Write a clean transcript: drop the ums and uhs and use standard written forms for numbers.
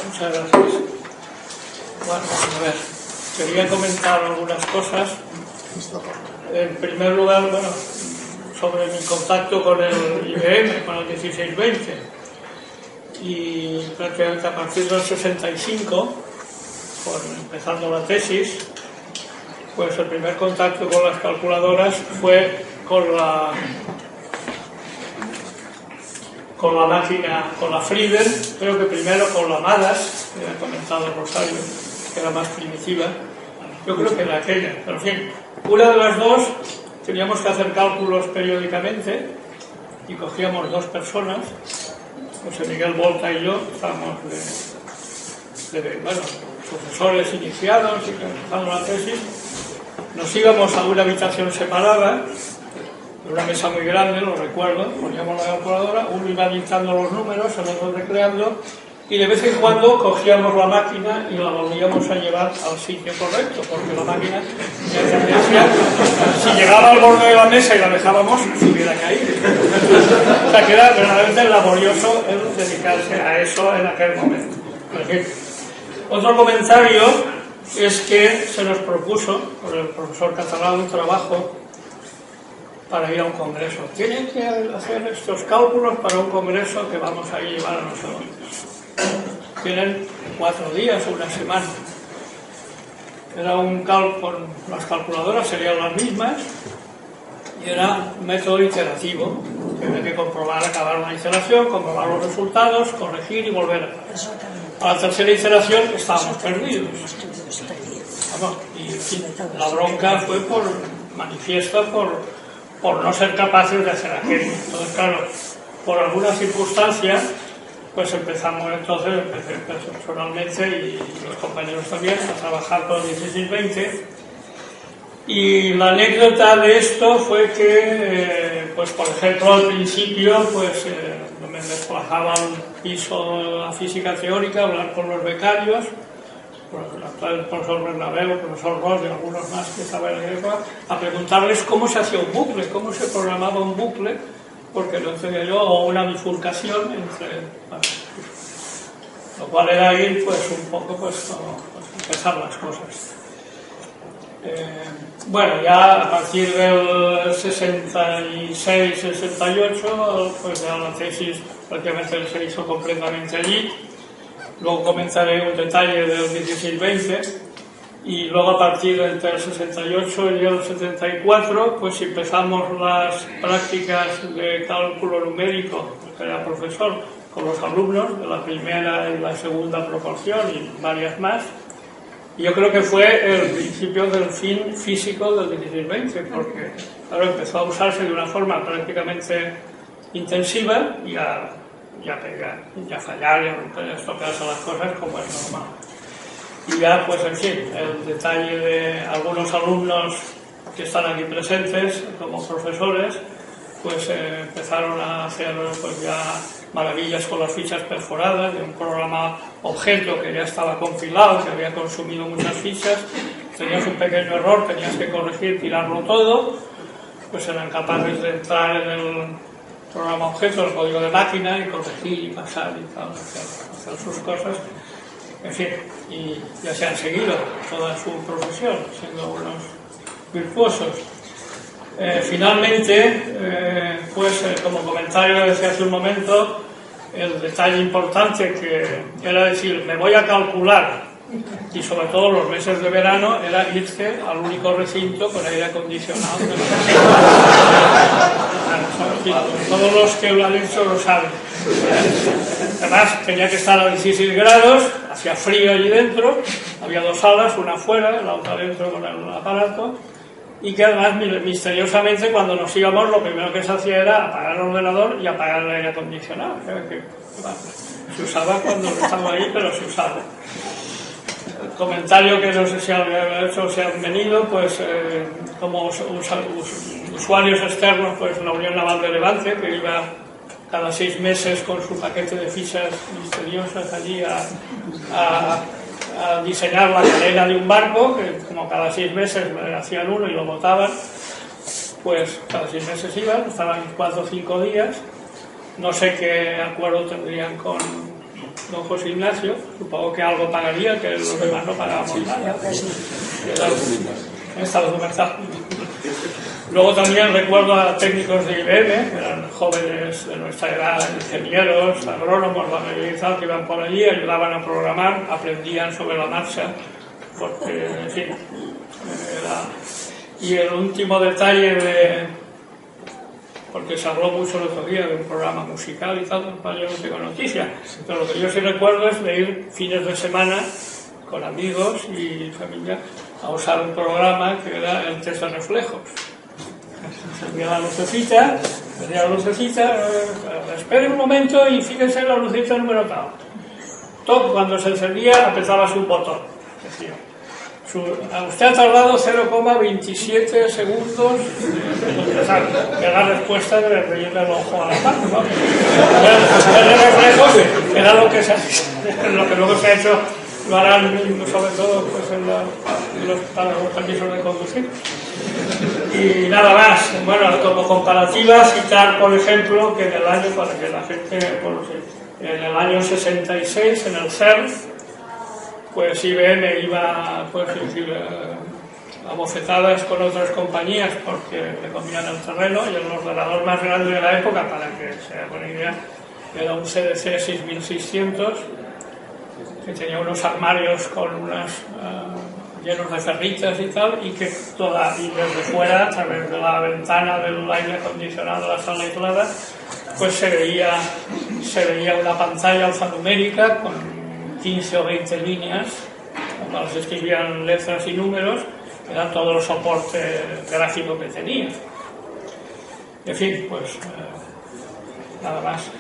Muchas gracias. Bueno, a ver, quería comentar algunas cosas. En primer lugar, bueno, sobre mi contacto con el IBM, con el 1620. Y prácticamente a partir del 65, empezando la tesis, pues el primer contacto con las calculadoras fue con la máquina, con la Freedom, creo que primero con la Madas, que ha comentado Rosario, que era más primitiva. Yo creo que era aquella, pero en fin, una de las dos teníamos que hacer cálculos periódicamente y cogíamos dos personas, José Miguel Volta y yo, estábamos bueno, profesores iniciados y empezando la tesis. Nos íbamos a una habitación separada, una mesa muy grande, lo recuerdo, poníamos la calculadora, uno iba dictando los números, el otro recreando, y de vez en cuando cogíamos la máquina y la volvíamos a llevar al sitio correcto, porque la máquina, si llegaba al borde de la mesa y la dejábamos, se hubiera caído. O sea, que era verdaderamente laborioso el dedicarse a eso en aquel momento. En fin, otro comentario es que se nos propuso por el profesor Catalán un trabajo para ir a un congreso. Tienen que hacer estos cálculos para un congreso que vamos a llevar a nosotros. Tienen 4 días o una semana. Era un cálculo, las calculadoras serían las mismas y era un método iterativo. Tiene que comprobar, acabar una iteración, comprobar los resultados, corregir y volver a la tercera iteración. Estábamos perdidos. Vamos, y en fin, la bronca fue manifiesta por no ser capaces de hacer aquello. Entonces, claro, por alguna circunstancia, pues empecé personalmente y los compañeros también a trabajar con el 1620. Y la anécdota de esto fue que, pues por ejemplo, al principio, pues me desplazaba al piso de la física teórica a hablar con los becarios, el profesor Bernabeu, el profesor Ross y algunos más que estaban en la época, a preguntarles cómo se hacía un bucle, cómo se programaba un bucle, porque lo entendía yo, o una bifurcación entre... Bueno, lo cual era ir, pues, un poco, pues, empezar las cosas. Bueno, ya a partir del 66-68, pues ya la tesis prácticamente se hizo completamente allí. Luego comentaré un detalle del 1620 y luego a partir entre el 68 y el 74 pues empezamos las prácticas de cálculo numérico, que era profesor, con los alumnos de la primera y la segunda proporción y varias más. Y yo creo que fue el principio del fin físico del 1620, porque claro, empezó a usarse de una forma prácticamente intensiva y a fallar y a estropearse las cosas como es normal. Y ya, pues en fin, el detalle de algunos alumnos que están aquí presentes como profesores, pues empezaron a hacer pues ya maravillas con las fichas perforadas de un programa objeto que ya estaba compilado, que había consumido muchas fichas. Tenías un pequeño error, tenías que corregir, tirarlo todo, pues eran capaces de entrar en el programa objeto, el código de máquina, y corregir y pasar y tal, hacer sus cosas. En fin, y ya se han seguido toda su profesión, siendo unos virtuosos. Finalmente, pues como comentario decía hace un momento, el detalle importante que era decir, me voy a calcular, y sobre todo los meses de verano, era irse al único recinto con aire acondicionado. Todos los que lo han hecho lo saben. Además, tenía que estar a 16 grados, hacía frío allí dentro, había 2 salas, una afuera, la otra dentro con el aparato, y que además, misteriosamente, cuando nos íbamos, lo primero que se hacía era apagar el ordenador y apagar el aire acondicionado. Se usaba cuando estaba ahí, pero se usaba. El comentario que no sé si han hecho o si han venido, pues como usuarios externos, pues la Unión Naval de Levante, que iba cada 6 meses con su paquete de fichas misteriosas allí a diseñar la cadena de un barco, que como cada 6 meses hacían uno y lo botaban, pues cada 6 meses iban, estaban 4 o 5 días, no sé qué acuerdo tendrían con don José Ignacio, supongo que algo pagaría, que los demás no pagábamos nada. Está documentado. Luego también recuerdo a técnicos de IBM, que eran jóvenes de nuestra edad, ingenieros, agrónomos, que iban por allí, ayudaban a programar, aprendían sobre la marcha, porque, en fin, Y el último detalle porque se habló mucho el otro día de un programa musical y tal, yo no tengo noticias, pero lo que yo sí recuerdo es de ir fines de semana con amigos y familia a usar un programa que era el test de reflejos. Se veía la lucecita, espere un momento y fíjense en la lucecita número tal. Todo, cuando se encendía, apretaba su botón. Decía, usted ha tardado 0,27 segundos en que la respuesta de rellenar el ojo a la mano, ¿no? El reflejo era lo que luego se ha hecho, lo harán sobre todo pues, para los permisos de conducir. Y nada más, bueno, como comparativa, citar por ejemplo que en el año, para que la gente conoce, en el año 66 en el CERN, pues IBM iba pues, a bofetadas con otras compañías porque le comían el terreno, y el ordenador más grande de la época, para que se hagan una idea, era un CDC 6600 que tenía unos armarios con llenos de ferritas y tal, y que y desde fuera, a través de la ventana del aire acondicionado de la sala aislada, pues se veía una pantalla alfanumérica con 15 o 20 líneas, cuando se escribían letras y números, era todo el soporte gráfico que tenía. En fin, pues nada más.